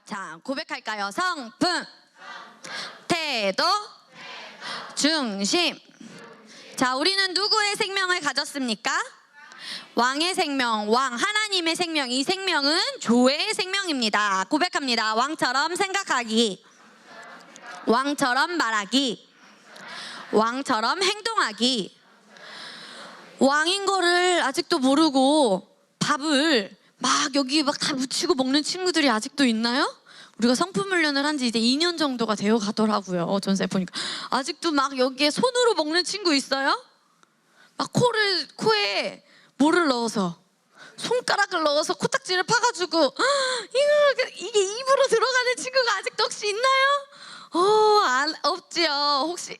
자, 고백할까요? 성품, 태도, 중심. 자, 우리는 누구의 생명을 가졌습니까? 왕의 생명, 왕 하나님의 생명. 이 생명은 조의 생명입니다. 고백합니다. 왕처럼 생각하기, 왕처럼 말하기, 왕처럼 행동하기. 왕인 거를 아직도 모르고 밥을 막 여기 막 다 묻히고 먹는 친구들이 아직도 있나요? 우리가 성품 훈련을 한 지 이제 2년 정도가 되어 가더라고요. 전세 보니까 아직도 막 여기에 손으로 먹는 친구 있어요? 막 코에 뭐를 넣어서, 손가락을 넣어서 코딱지를 파가지고 이게 입으로 들어가는 친구가 아직도 혹시 있나요? 없지요. 혹시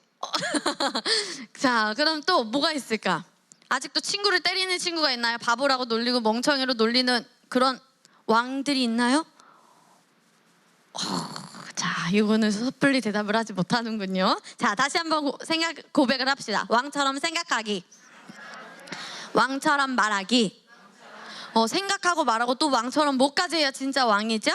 자, 그럼 또 뭐가 있을까? 아직도 친구를 때리는 친구가 있나요? 바보라고 놀리고 멍청이로 놀리는 그런 왕들이 있나요? 자, 이거는 섣불리 대답을 하지 못하는군요. 자, 다시 한번 고백을 합시다. 왕처럼 생각하기, 왕처럼 말하기. 생각하고 말하고 또 왕처럼 뭐까지 해야 진짜 왕이죠?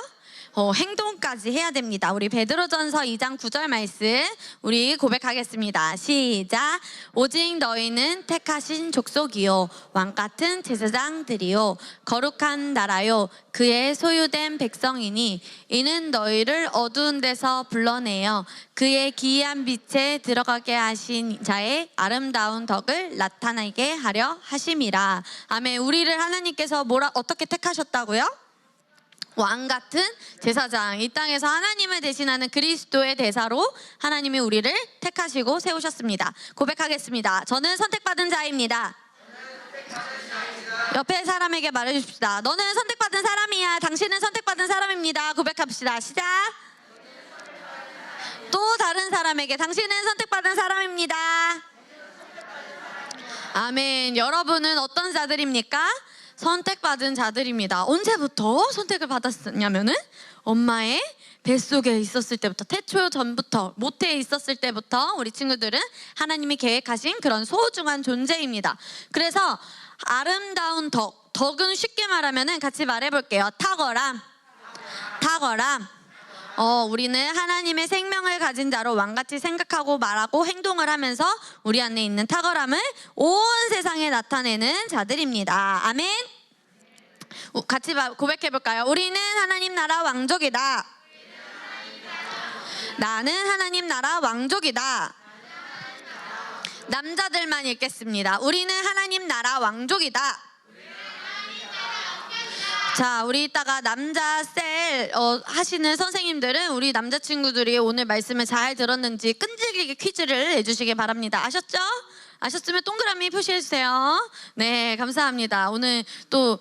행동까지 해야 됩니다. 우리 베드로전서 2장 9절 말씀 우리 고백하겠습니다. 시작. 오직 너희는 택하신 족속이요 왕같은 제사장들이요 거룩한 나라요 그의 소유된 백성이니 이는 너희를 어두운 데서 불러내어 그의 기이한 빛에 들어가게 하신 자의 아름다운 덕을 나타나게 하려 하심이라. 아멘. 우리를 하나님께서 어떻게 택하셨다고요? 왕 같은 제사장, 이 땅에서 하나님을 대신하는 그리스도의 대사로 하나님이 우리를 택하시고 세우셨습니다. 고백하겠습니다. 저는 선택받은 자입니다. 옆에 사람에게 말해줍시다. 너는 선택받은 사람이야. 당신은 선택받은 사람입니다. 고백합시다. 시작. 또 다른 사람에게 당신은 선택받은 사람입니다. 아멘. 여러분은 어떤 자들입니까? 선택받은 자들입니다. 언제부터 선택을 받았냐면은 엄마의 뱃속에 있었을 때부터, 태초 전부터, 모태에 있었을 때부터 우리 친구들은 하나님이 계획하신 그런 소중한 존재입니다. 그래서 아름다운 덕은 쉽게 말하면은 같이 말해볼게요. 탁월함. 우리는 하나님의 생명을 가진 자로 왕같이 생각하고 말하고 행동을 하면서 우리 안에 있는 탁월함을 온 세상에 나타내는 자들입니다. 아멘. 같이 고백해볼까요? 우리는 하나님 나라 왕족이다. 나는 하나님 나라 왕족이다. 남자들만 읽겠습니다. 우리는 하나님 나라 왕족이다. 자, 우리 이따가 남자 셀 하시는 선생님들은 우리 남자친구들이 오늘 말씀을 잘 들었는지 끈질기게 퀴즈를 내주시기 바랍니다. 아셨죠? 아셨으면 동그라미 표시해주세요. 네, 감사합니다. 오늘 또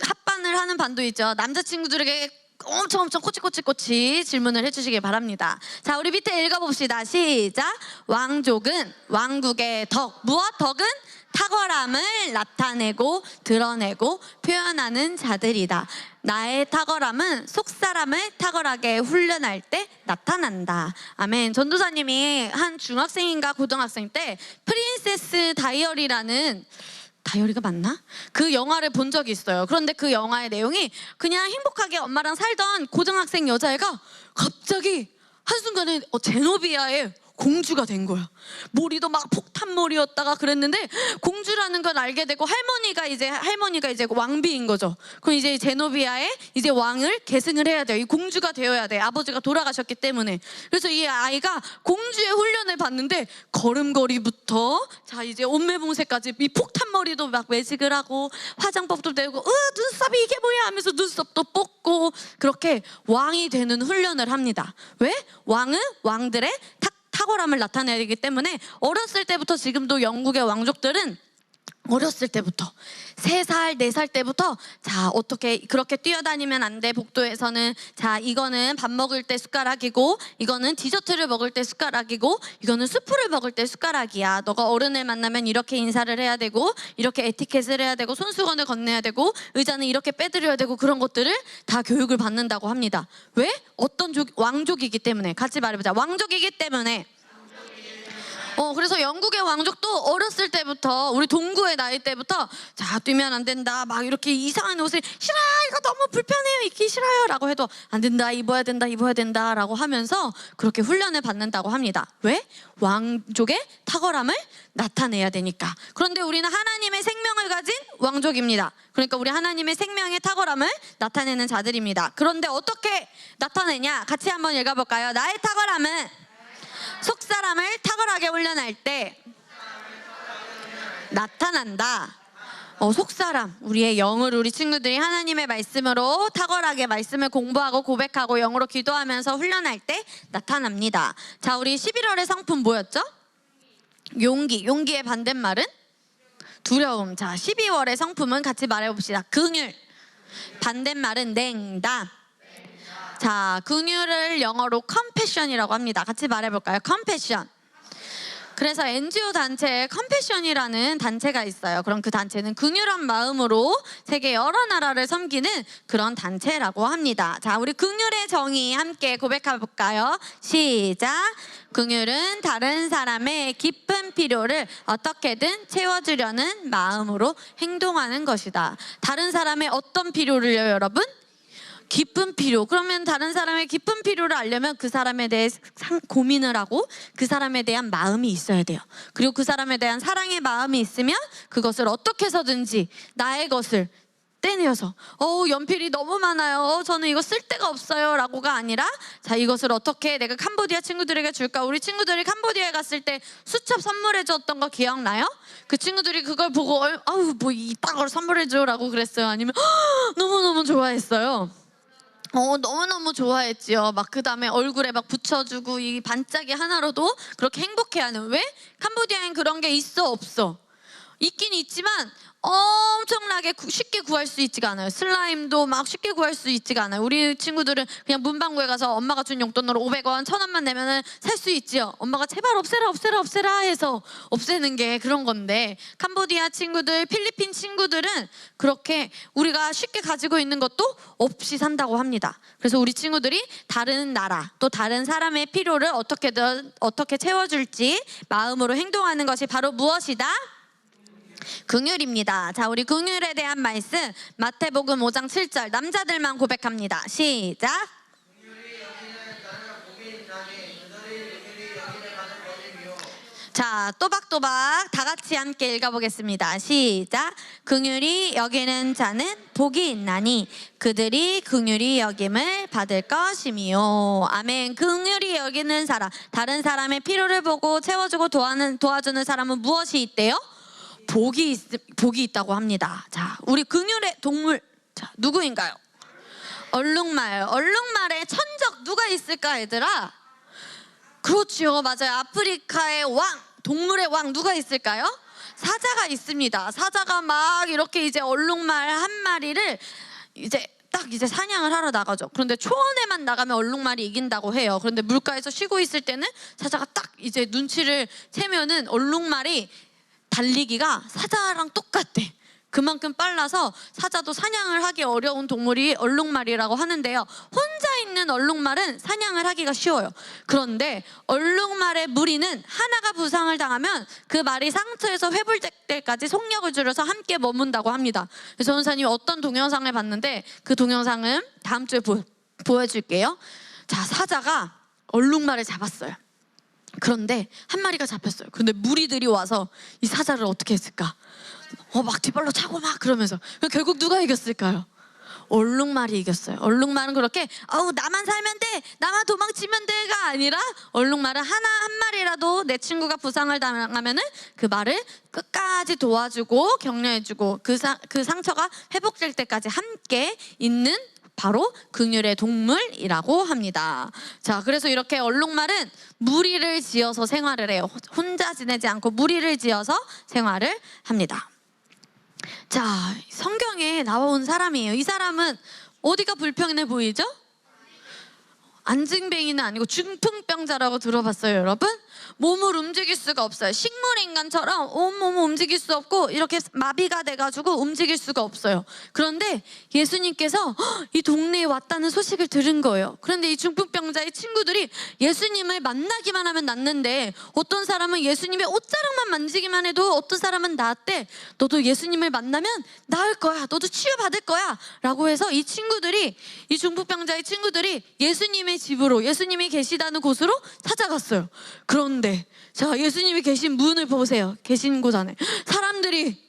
합반을 하는 반도 있죠. 남자친구들에게 엄청 꼬치꼬치 질문을 해주시기 바랍니다. 자, 우리 밑에 읽어봅시다. 시작. 왕족은 왕국의 무엇? 덕은 탁월함을 나타내고 드러내고 표현하는 자들이다. 나의 탁월함은 속사람을 탁월하게 훈련할 때 나타난다. 아멘. 전도사님이 한 중학생인가 고등학생 때 프린세스 다이어리라는, 다이어리가 맞나? 그 영화를 본 적이 있어요. 그런데 그 영화의 내용이 그냥 행복하게 엄마랑 살던 고등학생 여자애가 갑자기 한순간에 제노비아의 공주가 된 거야. 머리도 막 폭탄머리였다가 그랬는데 공주라는 걸 알게 되고 할머니가 이제 왕비인 거죠. 그럼 이제 제노비아의 이제 왕을 계승을 해야 돼요. 이 공주가 되어야 돼. 아버지가 돌아가셨기 때문에. 그래서 이 아이가 공주의 훈련을 받는데 걸음걸이부터 자 이제 옷매봉새까지 이 폭탄머리도 막 매직을 하고 화장법도 되고 눈썹이 이게 뭐야 하면서 눈썹도 뽑고 그렇게 왕이 되는 훈련을 합니다. 왜? 왕은 왕들의 탁월함을 나타내야 되기 때문에 어렸을 때부터, 지금도 영국의 왕족들은 어렸을 때부터 3살, 4살 때부터 자 어떻게 그렇게 뛰어다니면 안 돼. 복도에서는 자 이거는 밥 먹을 때 숟가락이고 이거는 디저트를 먹을 때 숟가락이고 이거는 수프를 먹을 때 숟가락이야. 너가 어른을 만나면 이렇게 인사를 해야 되고 이렇게 에티켓을 해야 되고 손수건을 건네야 되고 의자는 이렇게 빼드려야 되고 그런 것들을 다 교육을 받는다고 합니다. 왜? 어떤 왕족이기 때문에. 같이 말해보자. 왕족이기 때문에. 그래서 영국의 왕족도 어렸을 때부터 우리 동구의 나이 때부터 자 뛰면 안 된다 막 이렇게 이상한 옷을 싫어요 이거 너무 불편해요 입기 싫어요 라고 해도 안 된다 입어야 된다 라고 하면서 그렇게 훈련을 받는다고 합니다. 왜? 왕족의 탁월함을 나타내야 되니까. 그런데 우리는 하나님의 생명을 가진 왕족입니다. 그러니까 우리 하나님의 생명의 탁월함을 나타내는 자들입니다. 그런데 어떻게 나타내냐 같이 한번 읽어볼까요? 나의 탁월함은 속사람을 탁월하게 훈련할 때 나타난다. 속사람, 우리의 영을 우리 친구들이 하나님의 말씀으로 탁월하게 말씀을 공부하고 고백하고 영으로 기도하면서 훈련할 때 나타납니다. 자, 우리 11월의 성품 뭐였죠? 용기. 용기의 반대말은 두려움. 자, 12월의 성품은 같이 말해봅시다. 긍휼. 반대말은 냉담. 자, 긍휼을 영어로 compassion이라고 합니다. 같이 말해볼까요? compassion. 그래서 NGO 단체에 컴패션이라는 단체가 있어요. 그럼 그 단체는 긍휼한 마음으로 세계 여러 나라를 섬기는 그런 단체라고 합니다. 자, 우리 긍휼의 정의 함께 고백해 볼까요? 시작. 긍휼은 다른 사람의 깊은 필요를 어떻게든 채워주려는 마음으로 행동하는 것이다. 다른 사람의 어떤 필요를요, 여러분? 깊은 필요. 그러면 다른 사람의 깊은 필요를 알려면 그 사람에 대해 고민을 하고 그 사람에 대한 마음이 있어야 돼요. 그리고 그 사람에 대한 사랑의 마음이 있으면 그것을 어떻게 해서든지 나의 것을 떼내어서 연필이 너무 많아요. 저는 이거 쓸 데가 없어요 라고가 아니라 자, 이것을 어떻게 내가 캄보디아 친구들에게 줄까? 우리 친구들이 캄보디아에 갔을 때 수첩 선물해 줬던 거 기억나요? 그 친구들이 그걸 보고 뭐 이딴 걸 선물해 줘 라고 그랬어요? 아니면 너무너무 좋아했어요? 너무너무 좋아했지요. 막 그 다음에 얼굴에 막 붙여주고 이 반짝이 하나로도 그렇게 행복해하는. 왜? 캄보디아엔 그런 게 있어 없어? 있긴 있지만 엄청나게 쉽게 구할 수 있지가 않아요. 슬라임도 막 쉽게 구할 수 있지가 않아요. 우리 친구들은 그냥 문방구에 가서 엄마가 준 용돈으로 500원, 1000원만 내면은 살 수 있지요. 엄마가 제발 없애라 해서 없애는 게 그런 건데 캄보디아 친구들, 필리핀 친구들은 그렇게 우리가 쉽게 가지고 있는 것도 없이 산다고 합니다. 그래서 우리 친구들이 다른 나라 또 다른 사람의 필요를 어떻게 채워줄지 마음으로 행동하는 것이 바로 무엇이다? 긍휼입니다. 자, 우리 긍휼에 대한 말씀 마태복음 5장 7절 남자들만 고백합니다. 시작. 자, 또박또박 다 같이 함께 읽어보겠습니다. 시작. 긍휼히 여기는 자는 복이 있나니 그들이 긍휼히 여김을 받을 것이미요. 아멘. 긍휼히 여기는 사람, 다른 사람의 필요를 보고 채워주고 도와주는 사람은 무엇이 있대요? 복이 있다고 합니다. 자, 우리 긍휼의 동물, 자, 누구인가요? 얼룩말. 얼룩말의 천적 누가 있을까, 얘들아? 그렇지요, 맞아요. 아프리카의 왕, 동물의 왕 누가 있을까요? 사자가 있습니다. 사자가 막 이렇게 이제 얼룩말 한 마리를 이제 사냥을 하러 나가죠. 그런데 초원에만 나가면 얼룩말이 이긴다고 해요. 그런데 물가에서 쉬고 있을 때는 사자가 딱 이제 눈치를 채면은 얼룩말이 달리기가 사자랑 똑같대. 그만큼 빨라서 사자도 사냥을 하기 어려운 동물이 얼룩말이라고 하는데요. 혼자 있는 얼룩말은 사냥을 하기가 쉬워요. 그런데 얼룩말의 무리는 하나가 부상을 당하면 그 말이 상처에서 회복될 때까지 속력을 줄여서 함께 머문다고 합니다. 그래서 전사님이 어떤 동영상을 봤는데 그 동영상은 다음 주에 보여줄게요. 자, 사자가 얼룩말을 잡았어요. 그런데 한 마리가 잡혔어요. 그런데 무리들이 와서 이 사자를 어떻게 했을까? 막 뒷발로 차고 막 그러면서 결국 누가 이겼을까요? 얼룩말이 이겼어요. 얼룩말은 그렇게 나만 살면 돼, 나만 도망치면 돼가 아니라 얼룩말은 한 마리라도 내 친구가 부상을 당하면은 그 말을 끝까지 도와주고 격려해주고 그 상처가 회복될 때까지 함께 있는 바로 긍휼의 동물이라고 합니다. 자, 그래서 이렇게 얼룩말은 무리를 지어서 생활을 해요. 혼자 지내지 않고 무리를 지어서 생활을 합니다. 자, 성경에 나온 사람이에요. 이 사람은 어디가 불편해 보이죠? 안징뱅이는 아니고 중풍병자라고 들어봤어요, 여러분? 몸을 움직일 수가 없어요. 식물인간처럼 온몸을 움직일 수 없고 이렇게 마비가 돼가지고 움직일 수가 없어요. 그런데 예수님께서 이 동네에 왔다는 소식을 들은 거예요. 그런데 이 중풍병자의 친구들이 예수님을 만나기만 하면 낫는데, 어떤 사람은 예수님의 옷자락만 만지기만 해도 어떤 사람은 나았대. 너도 예수님을 만나면 나을 거야, 너도 치유받을 거야 라고 해서 이 중풍병자의 친구들이 예수님의 집으로, 예수님이 계시다는 곳으로 찾아갔어요. 그런데 자, 예수님이 계신 문을 보세요. 계신 곳 안에 사람들이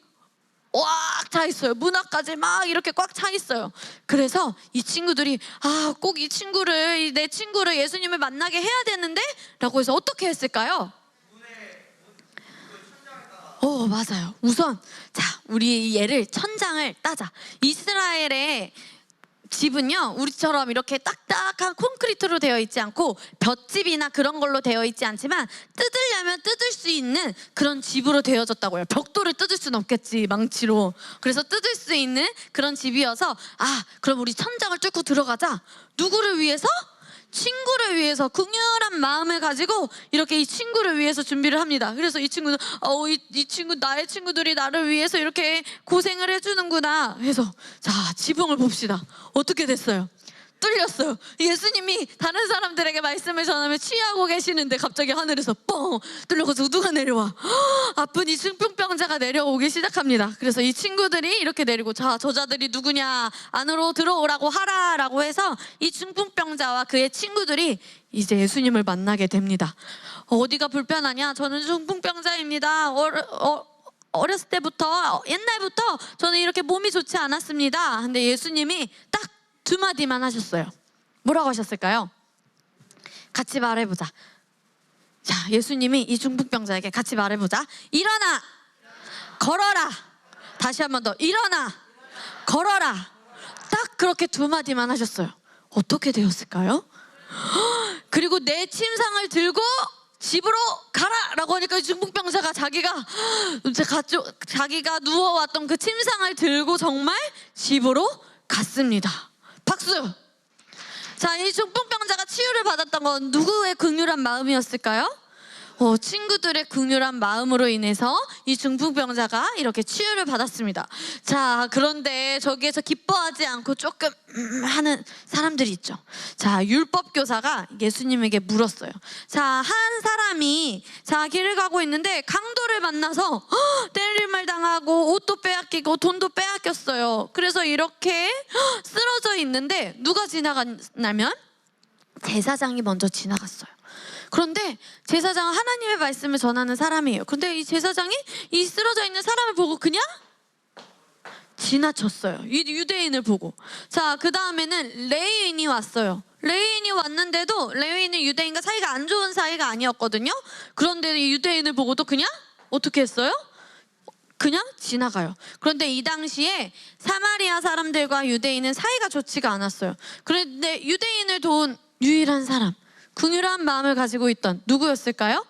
꽉 차 있어요. 문 앞까지 막 이렇게 꽉 차 있어요. 그래서 이 친구들이 꼭 내 친구를 예수님을 만나게 해야 되는데 라고 해서 어떻게 했을까요? 맞아요. 우선 자, 우리 얘를 천장을 따자. 이스라엘의 집은요, 우리처럼 이렇게 딱딱한 콘크리트로 되어 있지 않고 볏집이나 그런 걸로 되어 있지 않지만 뜯으려면 뜯을 수 있는 그런 집으로 되어졌다고요. 벽돌을 뜯을 수는 없겠지, 망치로. 그래서 뜯을 수 있는 그런 집이어서 그럼 우리 천장을 뚫고 들어가자. 누구를 위해서? 친구를 위해서, 긍휼한 마음을 가지고 이렇게 이 친구를 위해서 준비를 합니다. 그래서 이 친구는 나의 친구들이 나를 위해서 이렇게 고생을 해주는구나 해서, 자, 지붕을 봅시다. 어떻게 됐어요? 뚫렸어요. 예수님이 다른 사람들에게 말씀을 전하며 취하고 계시는데 갑자기 하늘에서 뻥 뚫려가지고 누가 내려와? 아픈 이 중풍병자가 내려오기 시작합니다. 그래서 이 친구들이 이렇게 내리고, 자, 저자들이 누구냐, 안으로 들어오라고 하라라고 해서 이 중풍병자와 그의 친구들이 이제 예수님을 만나게 됩니다. 어디가 불편하냐? 저는 중풍병자입니다. 어렸을 때부터, 옛날부터 저는 이렇게 몸이 좋지 않았습니다. 근데 예수님이 딱 두 마디만 하셨어요. 뭐라고 하셨을까요? 같이 말해보자. 자, 예수님이 이 중풍병자에게 같이 말해보자. 일어나, 걸어라. 다시 한 번 더. 일어나, 걸어라. 딱 그렇게 두 마디만 하셨어요. 어떻게 되었을까요? 그리고 내 침상을 들고 집으로 가라라고 하니까 중풍병자가 자기가 누워왔던 그 침상을 들고 정말 집으로 갔습니다. 박수! 자, 이 중풍병자가 치유를 받았던 건 누구의 긍휼한 마음이었을까요? 친구들의 긍휼한 마음으로 인해서 이 중풍병자가 이렇게 치유를 받았습니다. 자, 그런데 저기에서 기뻐하지 않고 조금 하는 사람들이 있죠. 자, 율법교사가 예수님에게 물었어요. 자, 한 사람이 길을 가고 있는데 강도를 만나서 때림을 당하고 옷도 빼앗기고 돈도 빼앗겼어요. 그래서 이렇게 쓰러져 있는데 누가 지나갔냐면 제사장이 먼저 지나갔어요. 그런데 제사장은 하나님의 말씀을 전하는 사람이에요. 그런데 이 제사장이 이 쓰러져 있는 사람을 보고 그냥 지나쳤어요. 이 유대인을 보고. 자, 그 다음에는 레위인이 왔어요. 레위인이 왔는데도 레위인은 유대인과 사이가 안 좋은 사이가 아니었거든요. 그런데 이 유대인을 보고도 그냥 어떻게 했어요? 그냥 지나가요. 그런데 이 당시에 사마리아 사람들과 유대인은 사이가 좋지가 않았어요. 그런데 유대인을 도운 유일한 사람, 긍휼한 마음을 가지고 있던 누구였을까요?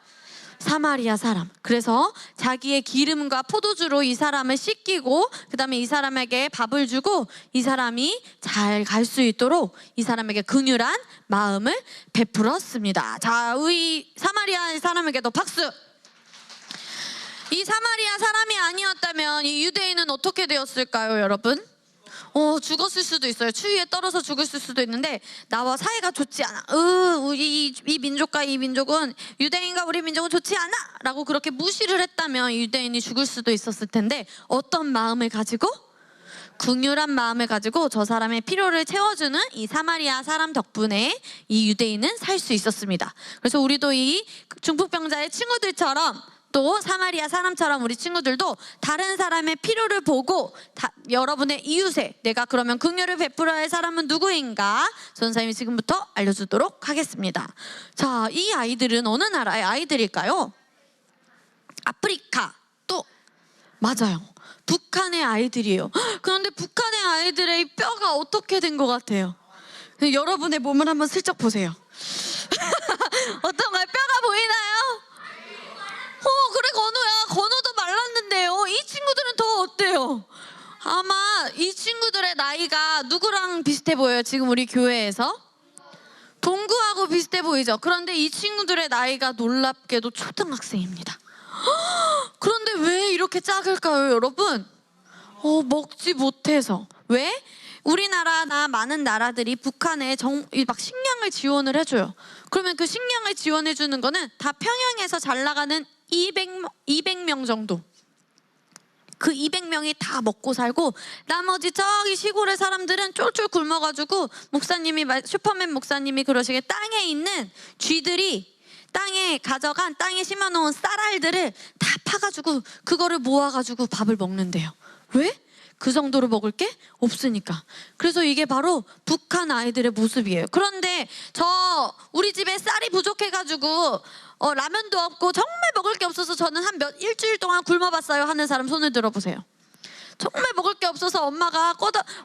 사마리아 사람. 그래서 자기의 기름과 포도주로 이 사람을 씻기고 그 다음에 이 사람에게 밥을 주고 이 사람이 잘 갈 수 있도록 이 사람에게 긍휼한 마음을 베풀었습니다. 자, 이 사마리아 사람에게도 박수! 이 사마리아 사람이 아니었다면 이 유대인은 어떻게 되었을까요, 여러분? 죽었을 수도 있어요. 추위에 떨어서 죽었을 수도 있는데 나와 사이가 좋지 않아. 이 민족과 이 민족은, 유대인과 우리 민족은 좋지 않아 라고 그렇게 무시를 했다면 유대인이 죽을 수도 있었을 텐데, 어떤 마음을 가지고? 긍휼한 마음을 가지고 저 사람의 필요를 채워주는 이 사마리아 사람 덕분에 이 유대인은 살 수 있었습니다. 그래서 우리도 이 중풍병자의 친구들처럼, 또 사마리아 사람처럼 우리 친구들도 다른 사람의 필요를 보고 여러분의 이웃에 내가 그러면 긍휼을 베풀어야 할 사람은 누구인가 전사님이 지금부터 알려주도록 하겠습니다. 자, 이 아이들은 어느 나라의 아이들일까요? 아프리카, 또 맞아요, 북한의 아이들이에요. 그런데 북한의 아이들의 뼈가 어떻게 된 것 같아요? 여러분의 몸을 한번 슬쩍 보세요. 어떤가요? 뼈가 보이나요? 그래, 건우야. 건우도 말랐는데요. 이 친구들은 더 어때요? 아마 이 친구들의 나이가 누구랑 비슷해 보여요? 지금 우리 교회에서 동구 나하고 비슷해 보이죠? 그런데 이 친구들의 나이가 놀랍게도 초등학생입니다. 그런데 왜 이렇게 작을까요, 여러분? 먹지 못해서. 왜? 우리나라나 많은 나라들이 북한에 막 식량을 지원을 해줘요. 그러면 그 식량을 지원해주는 거는 다 평양에서 잘 나가는 200명 정도. 그 200명이 다 먹고 살고 나머지 저기 시골의 사람들은 쫄쫄 굶어가지고 슈퍼맨 목사님이 그러시게 땅에 있는 쥐들이 땅에 심어놓은 쌀알들을 다 파가지고 그거를 모아가지고 밥을 먹는데요. 왜? 그 정도로 먹을 게 없으니까. 그래서 이게 바로 북한 아이들의 모습이에요. 그런데 우리 집에 쌀이 부족해가지고 라면도 없고 정말 먹을 게 없어서 저는 일주일 동안 굶어봤어요 하는 사람 손을 들어보세요. 정말 먹을 게 없어서 엄마가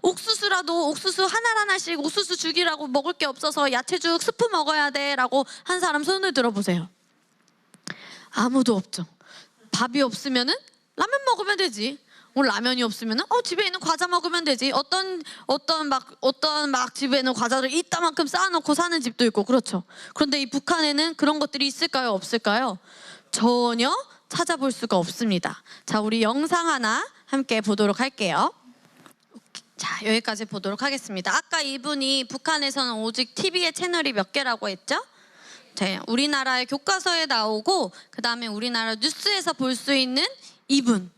옥수수 하나씩 옥수수 죽이라고 먹을 게 없어서 야채죽 스프 먹어야 돼 라고 한 사람 손을 들어보세요. 아무도 없죠. 밥이 없으면은 라면 먹으면 되지. 라면이 없으면은 집에 있는 과자 먹으면 되지. 어떤 막 집에 있는 과자를 이따만큼 쌓아놓고 사는 집도 있고 그렇죠. 그런데 이 북한에는 그런 것들이 있을까요? 없을까요? 전혀 찾아볼 수가 없습니다. 자, 우리 영상 하나 함께 보도록 할게요. 자, 여기까지 보도록 하겠습니다. 아까 이분이 북한에서는 오직 TV의 채널이 몇 개라고 했죠? 네, 우리나라의 교과서에 나오고 그 다음에 우리나라 뉴스에서 볼 수 있는 이분.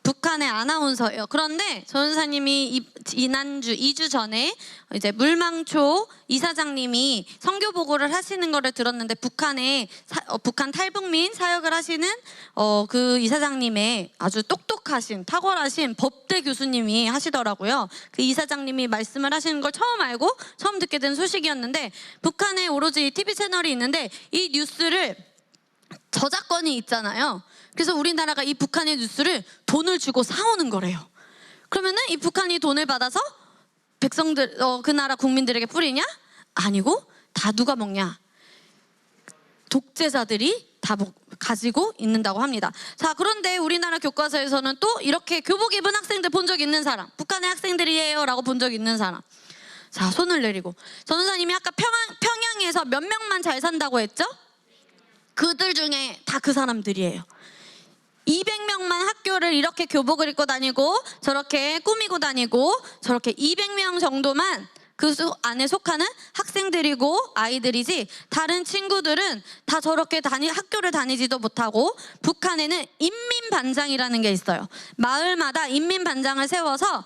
북한의 아나운서예요. 그런데 전사님이 지난주 2주 전에 이제 물망초 이사장님이 선교 보고를 하시는 거를 들었는데 북한 탈북민 사역을 하시는 그 이사장님의 아주 똑똑하신 탁월하신 법대 교수님이 하시더라고요. 그 이사장님이 말씀을 하시는 걸 처음 듣게 된 소식이었는데 북한에 오로지 TV 채널이 있는데 이 뉴스를 저작권이 있잖아요. 그래서 우리나라가 이 북한의 뉴스를 돈을 주고 사오는 거래요. 그러면은 이 북한이 돈을 받아서 백성들, 그 나라 국민들에게 뿌리냐? 아니고 다 누가 먹냐? 독재자들이 다 가지고 있는다고 합니다. 자, 그런데 우리나라 교과서에서는 또 이렇게 교복 입은 학생들 본 적 있는 사람, 북한의 학생들이에요 라고 본 적 있는 사람. 자, 손을 내리고. 전도사님이 아까 평양에서 몇 명만 잘 산다고 했죠? 그들 중에 다 그 사람들이에요. 200명만 학교를 이렇게 교복을 입고 다니고 저렇게 꾸미고 다니고 저렇게 200명 정도만 그 안에 속하는 학생들이고 아이들이지 다른 친구들은 다 저렇게 학교를 다니지도 못하고 북한에는 인민반장이라는 게 있어요. 마을마다 인민반장을 세워서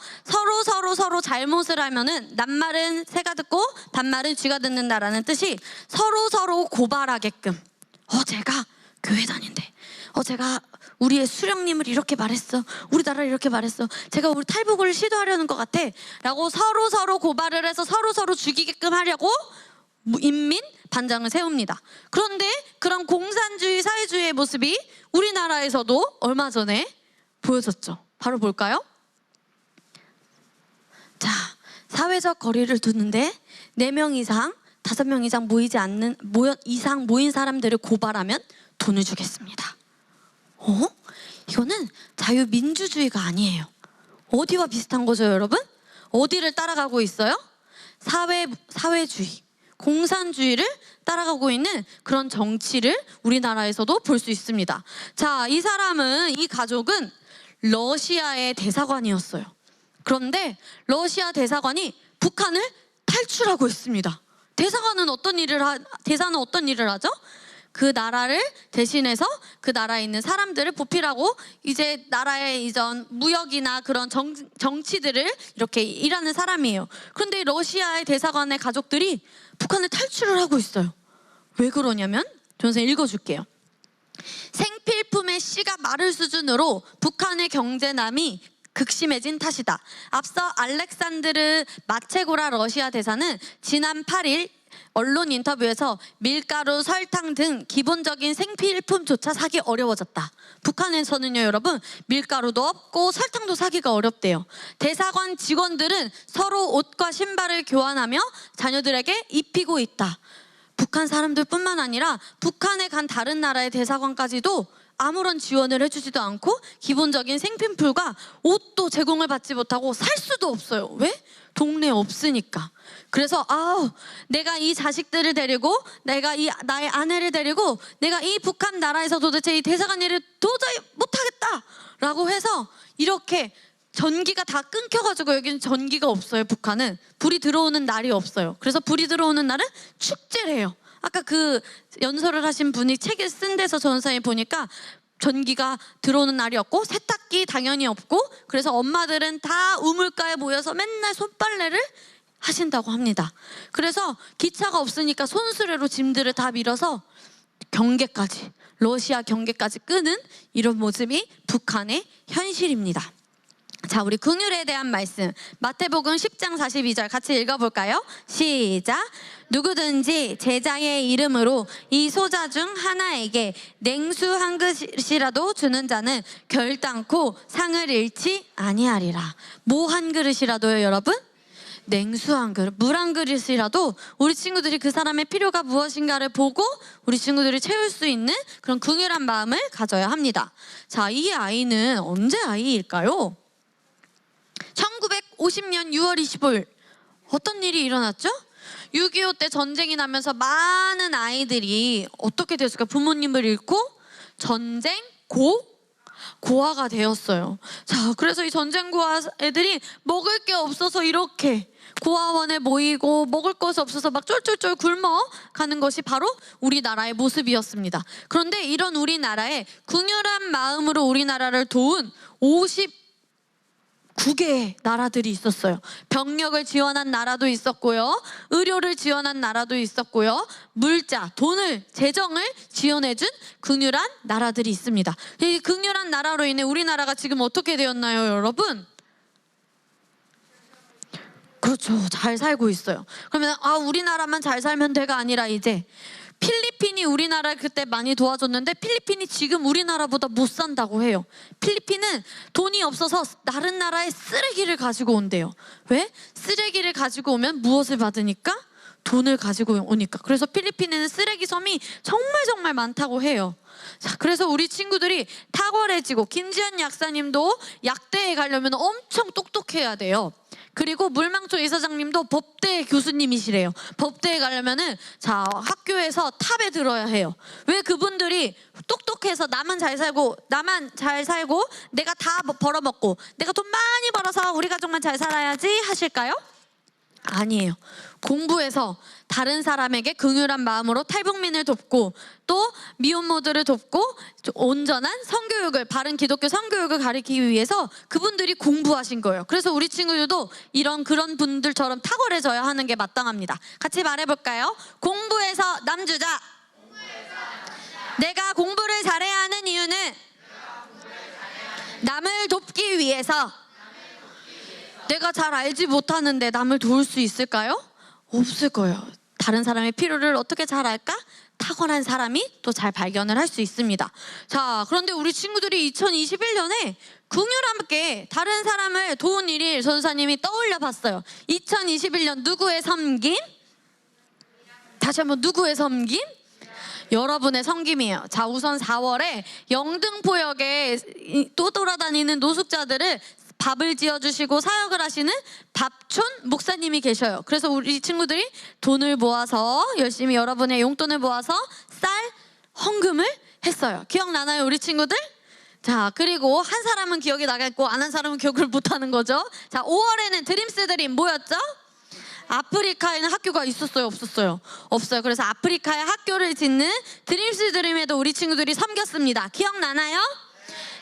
서로 잘못을 하면은 낱말은 새가 듣고 반말은 쥐가 듣는다라는 뜻이 서로 고발하게끔 제가 교회 다닌대. 제가 우리의 수령님을 이렇게 말했어. 우리 나라를 이렇게 말했어. 제가 우리 탈북을 시도하려는 것 같아 라고 서로 고발을 해서 서로 죽이게끔 하려고 인민 반장을 세웁니다. 그런데 그런 공산주의 사회주의의 모습이 우리나라에서도 얼마 전에 보여졌죠. 바로 볼까요? 자, 사회적 거리를 두는데 4명 이상 5명 이상 모인 사람들을 고발하면 돈을 주겠습니다. 이거는 자유민주주의가 아니에요. 어디와 비슷한 거죠, 여러분? 어디를 따라가고 있어요? 사회주의, 공산주의를 따라가고 있는 그런 정치를 우리나라에서도 볼 수 있습니다. 자, 이 가족은 러시아의 대사관이었어요. 그런데 러시아 대사관이 북한을 탈출하고 있습니다. 대사는 어떤 일을 하죠? 그 나라를 대신해서 그 나라에 있는 사람들을 보필하고 이제 나라의 이전 무역이나 그런 정치들을 이렇게 일하는 사람이에요. 그런데 러시아의 대사관의 가족들이 북한을 탈출을 하고 있어요. 왜 그러냐면 선생님 읽어줄게요. 생필품의 씨가 마를 수준으로 북한의 경제난이 극심해진 탓이다. 앞서 알렉산드르 마체고라 러시아 대사는 지난 8일 언론 인터뷰에서 밀가루, 설탕 등 기본적인 생필품조차 사기 어려워졌다. 북한에서는요, 여러분, 밀가루도 없고 설탕도 사기가 어렵대요. 대사관 직원들은 서로 옷과 신발을 교환하며 자녀들에게 입히고 있다. 북한 사람들뿐만 아니라 북한에 간 다른 나라의 대사관까지도 아무런 지원을 해주지도 않고 기본적인 생필품과 옷도 제공을 받지 못하고 살 수도 없어요. 왜? 동네에 없으니까. 그래서 내가 이 자식들을 데리고 내가 이 나의 아내를 데리고 내가 이 북한 나라에서 도대체 이 대사관 일을 도저히 못하겠다 라고 해서 이렇게 전기가 다 끊겨가지고 여기는 전기가 없어요. 북한은 불이 들어오는 날이 없어요. 그래서 불이 들어오는 날은 축제를 해요. 아까 그 연설을 하신 분이 책을 쓴 데서 전사에 보니까 전기가 들어오는 날이 없고 세탁기 당연히 없고 그래서 엄마들은 다 우물가에 모여서 맨날 손빨래를 하신다고 합니다. 그래서 기차가 없으니까 손수레로 짐들을 다 밀어서 경계까지 러시아 경계까지 끄는 이런 모습이 북한의 현실입니다. 자, 우리 긍휼에 대한 말씀 마태복음 10장 42절 같이 읽어볼까요? 시작. 누구든지 제자의 이름으로 이 소자 중 하나에게 냉수 한 그릇이라도 주는 자는 결단코 상을 잃지 아니하리라. 뭐 한 그릇이라도요, 여러분? 냉수 한 그릇, 물 한 그릇이라도 우리 친구들이 그 사람의 필요가 무엇인가를 보고 우리 친구들이 채울 수 있는 그런 긍휼한 마음을 가져야 합니다. 자, 이 아이는 언제 아이일까요? 1950년 6월 25일 어떤 일이 일어났죠? 6.25 때 전쟁이 나면서 많은 아이들이 어떻게 됐을까? 부모님을 잃고 전쟁 고아가 되었어요. 자, 그래서 이 전쟁 고아 애들이 먹을 게 없어서 이렇게 고아원에 모이고 먹을 것이 없어서 막 쫄쫄쫄 굶어 가는 것이 바로 우리나라의 모습이었습니다. 그런데 이런 우리나라에 긍휼한 마음으로 우리나라를 도운 59개의 나라들이 있었어요. 병력을 지원한 나라도 있었고요. 의료를 지원한 나라도 있었고요. 물자, 돈을, 재정을 지원해준 긍휼한 나라들이 있습니다. 이 긍휼한 나라로 인해 우리나라가 지금 어떻게 되었나요, 여러분? 그렇죠. 잘 살고 있어요. 그러면 우리나라만 잘 살면 돼가 아니라 이제 필리핀이 우리나라를 그때 많이 도와줬는데 필리핀이 지금 우리나라보다 못 산다고 해요. 필리핀은 돈이 없어서 다른 나라의 쓰레기를 가지고 온대요. 왜? 쓰레기를 가지고 오면 무엇을 받으니까? 돈을 가지고 오니까. 그래서 필리핀에는 쓰레기 섬이 정말 많다고 해요. 자, 그래서 우리 친구들이 탁월해지고 김지연 약사님도 약대에 가려면 엄청 똑똑해야 돼요. 그리고 물망초 이사장님도 법대 교수님이시래요. 법대에 가려면은 학교에서 탑에 들어야 해요. 왜 그분들이 똑똑해서 나만 잘 살고 내가 다 벌어먹고 내가 돈 많이 벌어서 우리 가족만 잘 살아야지 하실까요? 아니에요. 공부해서 다른 사람에게 긍휼한 마음으로 탈북민을 돕고 또 미혼모들을 돕고 온전한 성교육을 바른 기독교 성교육을 가르치기 위해서 그분들이 공부하신 거예요. 그래서 우리 친구들도 그런 분들처럼 탁월해져야 하는 게 마땅합니다. 같이 말해볼까요? 공부해서 남주자. 내가 공부를 잘해야 하는 이유는 남을 돕기 위해서. 내가 잘 알지 못하는데 남을 도울 수 있을까요? 없을 거예요. 다른 사람의 필요를 어떻게 잘 알까? 탁월한 사람이 또 잘 발견을 할 수 있습니다. 자, 그런데 우리 친구들이 2021년에 긍휼함께 다른 사람을 도운 일이 전사님이 떠올려 봤어요. 2021년 누구의 섬김? 다시 한번 누구의 섬김? 여러분의 섬김이에요. 자, 우선 4월에 영등포역에 또 돌아다니는 노숙자들을 밥을 지어주시고 사역을 하시는 밥촌 목사님이 계셔요. 그래서 우리 친구들이 돈을 모아서 열심히 여러분의 용돈을 모아서 쌀 헌금을 했어요. 기억나나요, 우리 친구들? 자, 그리고 한 사람은 기억이 나겠고 안 한 사람은 기억을 못하는 거죠. 자, 5월에는 드림스 드림 뭐였죠? 아프리카에는 학교가 있었어요, 없었어요? 없어요. 그래서 아프리카에 학교를 짓는 드림스 드림에도 우리 친구들이 섬겼습니다. 기억나나요?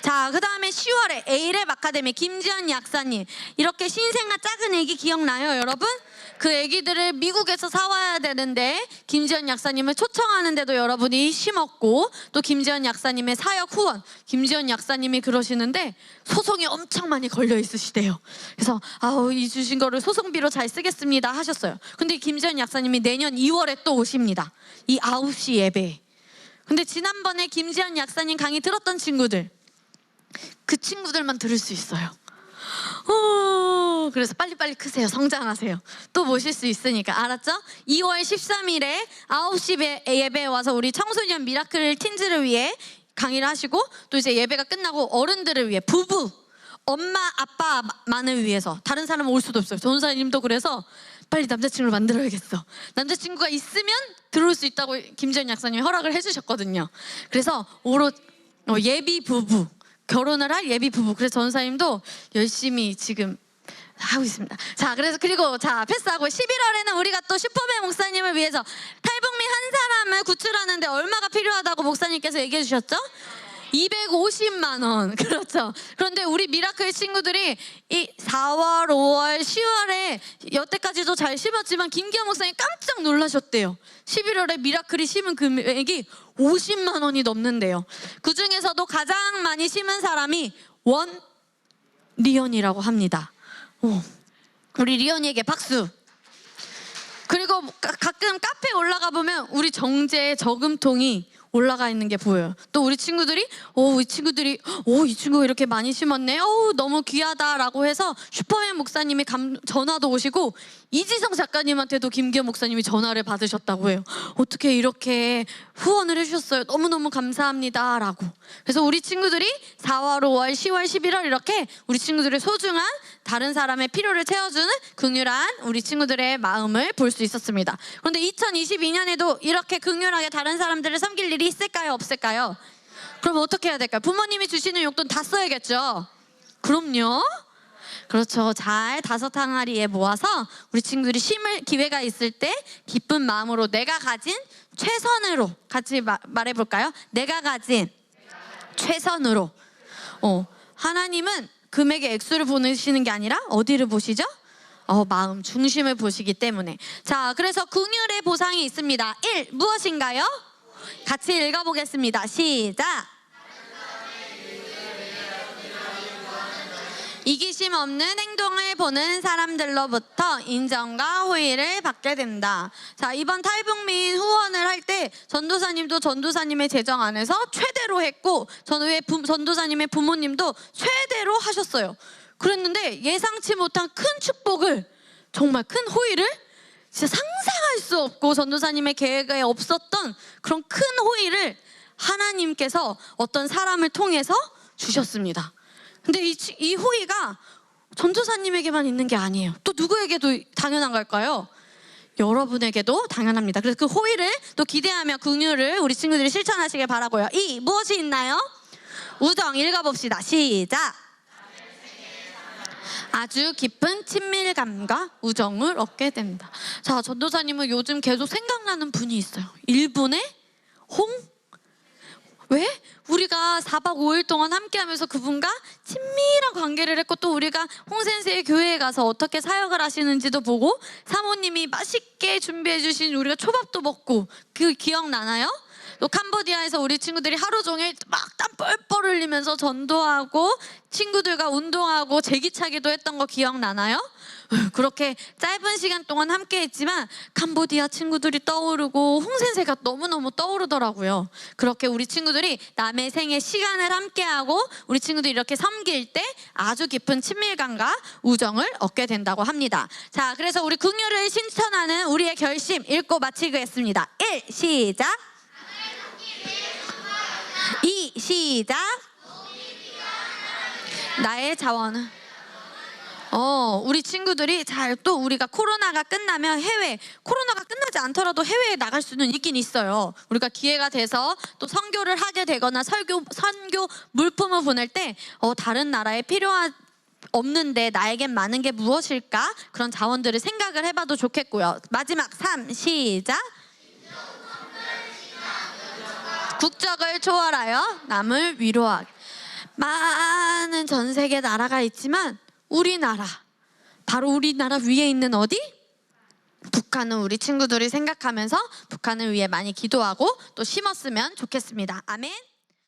자, 그 다음에 10월에 에이랩 아카데미 김지연 약사님, 이렇게 신생아 작은 애기 기억나요, 여러분? 그 애기들을 미국에서 사와야 되는데 김지연 약사님을 초청하는데도 여러분이 심었고, 또 김지연 약사님의 사역 후원, 김지연 약사님이 그러시는데 소송이 엄청 많이 걸려 있으시대요. 그래서 이 주신 거를 소송비로 잘 쓰겠습니다 하셨어요. 근데 김지연 약사님이 내년 2월에 또 오십니다. 이 9시 예배에. 근데 지난번에 김지연 약사님 강의 들었던 친구들, 그 친구들만 들을 수 있어요. 그래서 빨리빨리 크세요. 성장하세요. 또 모실 수 있으니까. 알았죠? 2월 13일에 9시 예배에 와서 우리 청소년 미라클 틴즈를 위해 강의를 하시고, 또 이제 예배가 끝나고 어른들을 위해 엄마 아빠만을 위해서 다른 사람은 올 수도 없어요. 전도사님도 그래서 빨리 남자친구를 만들어야겠어. 남자친구가 있으면 들어올 수 있다고 김재현 약사님이 허락을 해주셨거든요. 그래서 오롯 예비 부부, 결혼을 할 예비 부부. 그래서 전도사님도 열심히 지금 하고 있습니다. 자, 그래서 그리고 자 패스하고 11월에는 우리가 또 슈퍼맨 목사님을 위해서 탈북민 한 사람을 구출하는데 얼마가 필요하다고 목사님께서 얘기해 주셨죠? 250만 원. 그렇죠. 그런데 우리 미라클 친구들이 이 4월, 5월, 10월에 여태까지도 잘 심었지만 김기현 목사님 깜짝 놀라셨대요. 11월에 미라클이 심은 금액이 50만 원이 넘는데요. 그 중에서도 가장 많이 심은 사람이 원리언이라고 합니다. 우리 리언이에게 박수. 그리고 가끔 카페에 올라가 보면 우리 정제의 저금통이 올라가 있는 게 보여요. 또 우리 친구들이 이 친구가 이렇게 많이 심었네. 너무 귀하다라고 해서 슈퍼맨 목사님이 전화도 오시고 이지성 작가님한테도 김기현 목사님이 전화를 받으셨다고 해요. 어떻게 이렇게 후원을 해주셨어요. 너무너무 감사합니다 라고. 그래서 우리 친구들이 4월, 5월, 10월, 11월 이렇게 우리 친구들의 소중한 다른 사람의 필요를 채워주는 긍휼한 우리 친구들의 마음을 볼 수 있었습니다. 그런데 2022년에도 이렇게 긍휼하게 다른 사람들을 섬길 일이 있을까요? 없을까요? 그럼 어떻게 해야 될까요? 부모님이 주시는 용돈 다 써야겠죠? 그럼요. 그렇죠. 잘 5항아리에 모아서 우리 친구들이 심을 기회가 있을 때 기쁜 마음으로 내가 가진 최선으로 같이 말해볼까요? 내가 가진 최선으로. 하나님은 금액의 액수를 보시는 게 아니라 어디를 보시죠? 마음 중심을 보시기 때문에. 자, 그래서 긍휼의 보상이 있습니다. 1. 무엇인가요? 같이 읽어보겠습니다. 시작. 이기심 없는 행동을 보는 사람들로부터 인정과 호의를 받게 된다. 자, 이번 탈북민 후원을 할 때 전도사님도 전도사님의 재정 안에서 최대로 했고 전도사님의 부모님도 최대로 하셨어요. 그랬는데 예상치 못한 큰 축복을, 정말 큰 호의를, 진짜 상상할 수 없고 전도사님의 계획에 없었던 그런 큰 호의를 하나님께서 어떤 사람을 통해서 주셨습니다. 근데 이 호의가 전도사님에게만 있는 게 아니에요. 또 누구에게도 당연한 걸까요? 여러분에게도 당연합니다. 그래서 그 호의를 또 기대하며 긍휼을 우리 친구들이 실천하시길 바라고요. 2. 무엇이 있나요? 우정. 읽어봅시다. 시작. 아주 깊은 친밀감과 우정을 얻게 된다. 자, 전도사님은 요즘 계속 생각나는 분이 있어요. 일본의 왜? 우리가 4박 5일 동안 함께하면서 그분과 친밀한 관계를 했고, 또 우리가 홍센세의 교회에 가서 어떻게 사역을 하시는지도 보고 사모님이 맛있게 준비해 주신 우리가 초밥도 먹고, 그 기억나나요? 또 캄보디아에서 우리 친구들이 하루 종일 막 땀 뻘뻘 흘리면서 전도하고 친구들과 운동하고 제기차기도 했던 거 기억나나요? 그렇게 짧은 시간 동안 함께 했지만 캄보디아 친구들이 떠오르고 홍센세가 너무너무 떠오르더라고요. 그렇게 우리 친구들이 남의 생에 시간을 함께하고 우리 친구들이 이렇게 섬길 때 아주 깊은 친밀감과 우정을 얻게 된다고 합니다. 자, 그래서 우리 긍휼을 실천하는 우리의 결심 읽고 마치겠습니다. 1. 시작. 2. 시작. 나의 자원은 우리 친구들이 또 우리가 코로나가 끝나면 코로나가 끝나지 않더라도 해외에 나갈 수는 있긴 있어요. 우리가 기회가 돼서 또 선교를 하게 되거나 선교 물품을 보낼 때 다른 나라에 없는데 나에겐 많은 게 무엇일까? 그런 자원들을 생각을 해봐도 좋겠고요. 마지막 3. 시작. 국적을 초월하여 남을 위로하기. 많은 전 세계 나라가 있지만 바로 우리나라 위에 있는 어디? 북한은 우리 친구들이 생각하면서 북한을 위해 많이 기도하고 또 심었으면 좋겠습니다. 아멘.